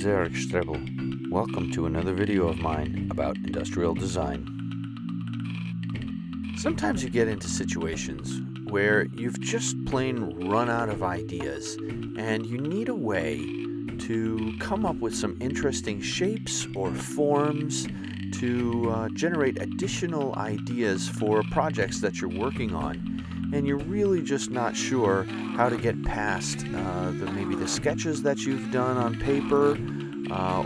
name's 𝗟𝘂𝗲𝗿. Welcome to another video of mine about industrial design. Sometimes you get into situations where you've just plain run out of ideas and you need a way to come up with some interesting shapes or forms to generate additional ideas for projects that you're working on, and you're really just not sure how to get past maybe the sketches that you've done on paper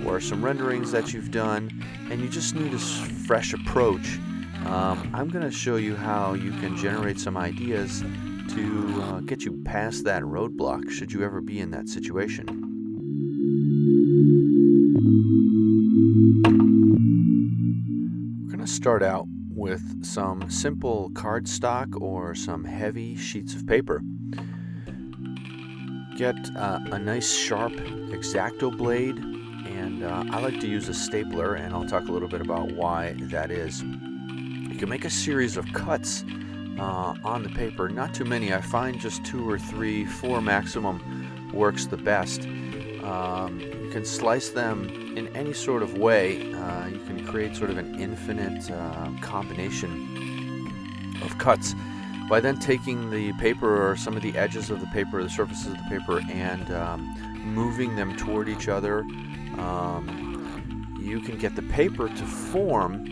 or some renderings that you've done, and you just need a fresh approach. I'm going to show you how you can generate some ideas to get you past that roadblock should you ever be in that situation. We're going to start out with some simple cardstock or some heavy sheets of paper. Get a nice sharp X-Acto blade, and I like to use a stapler, and I'll talk a little bit about why that is. You can make a series of cuts on the paper, not too many. I find just 2 or 3, 4 maximum works the best. You can slice them in any sort of way. You can create sort of an infinite combination of cuts by then taking the paper or some of the edges of the paper, the surfaces of the paper, and moving them toward each other. You can get the paper to form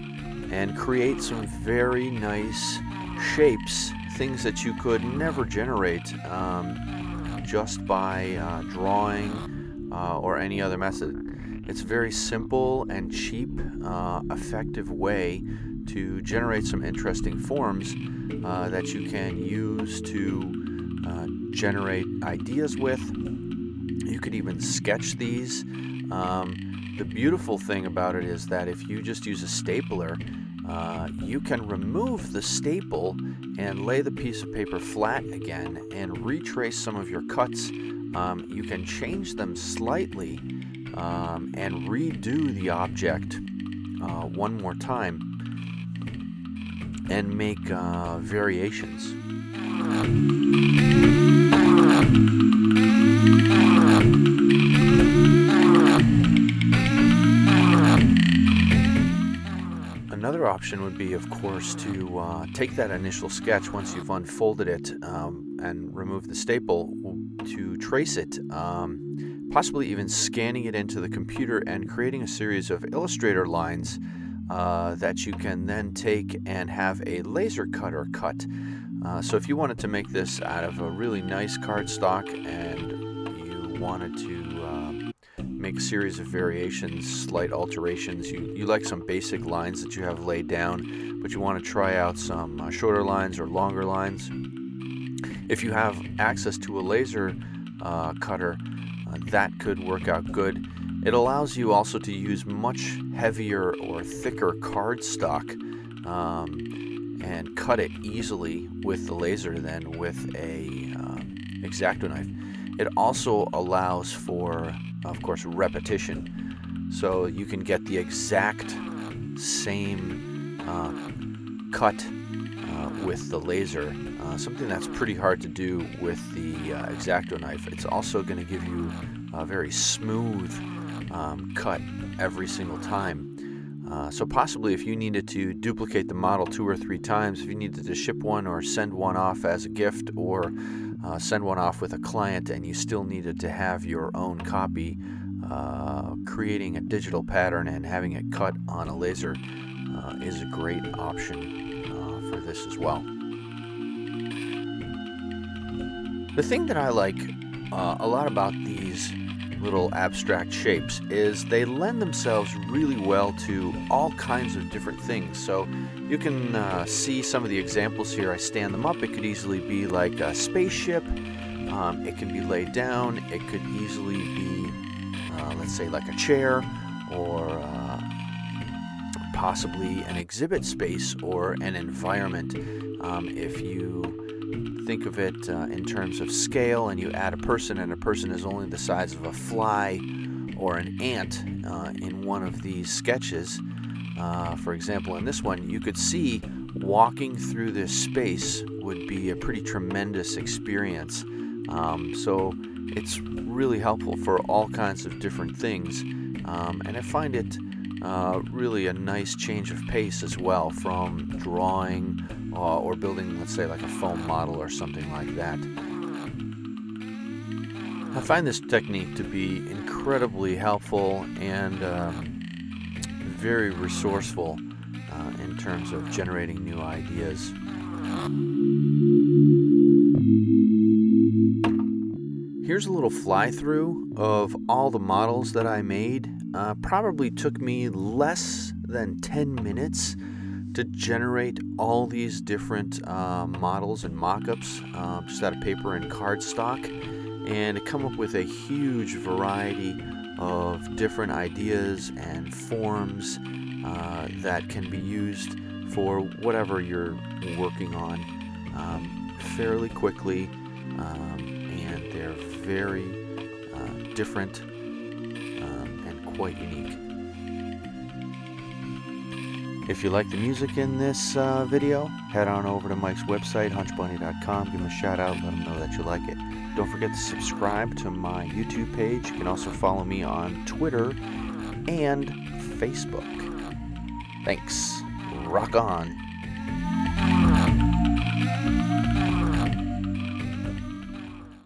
and create some very nice shapes, things that you could never generate just by drawing or any other method. It's a very simple and cheap, effective way to generate some interesting forms that you can use to generate ideas with. You could even sketch these. The beautiful thing about it is that if you just use a stapler, you can remove the staple and lay the piece of paper flat again and retrace some of your cuts. You can change them slightly and redo the object one more time and make variations. Another option would be, of course, to take that initial sketch once you've unfolded it and remove the staple, to trace it, possibly even scanning it into the computer and creating a series of Illustrator lines that you can then take and have a laser cutter cut. So if you wanted to make this out of a really nice cardstock and you wanted to make a series of variations, slight alterations, you like some basic lines that you have laid down, but you want to try out some shorter lines or longer lines. If you have access to a laser cutter, that could work out good. It allows you also to use much heavier or thicker cardstock and cut it easily with the laser than with a X-Acto knife. It also allows for, of course, repetition. So you can get the exact same cut with the laser, something that's pretty hard to do with the X-Acto knife. It's also going to give you a very smooth cut every single time. So possibly if you needed to duplicate the model 2 or 3 times, if you needed to ship one or send one off as a gift, or send one off with a client and you still needed to have your own copy, creating a digital pattern and having it cut on a laser is a great option for this as well. The thing that I like a lot about these little abstract shapes is they lend themselves really well to all kinds of different things. So you can see some of the examples here. I stand them up. It could easily be like a spaceship. It can be laid down. It could easily be, let's say, like a chair, or possibly an exhibit space or an environment. If you think of it in terms of scale, and you add a person, and a person is only the size of a fly or an ant in one of these sketches. For example, in this one, you could see walking through this space would be a pretty tremendous experience. So it's really helpful for all kinds of different things, and I find it really a nice change of pace as well from drawing or building, let's say, like a foam model or something like that. I find this technique to be incredibly helpful and very resourceful in terms of generating new ideas. Here's a little fly-through of all the models that I made. Probably took me less than 10 minutes to generate all these different models and mock-ups just out of paper and cardstock, and to come up with a huge variety of different ideas and forms that can be used for whatever you're working on fairly quickly, and they're very different and quite unique. If you like the music in this video, head on over to Mike's website, 𝗏𝗏𝗿𝗏𝗏, give him a shout out, let him know that you like it. Don't forget to subscribe to my YouTube page. You can also follow me on Twitter and Facebook. Thanks. Rock on.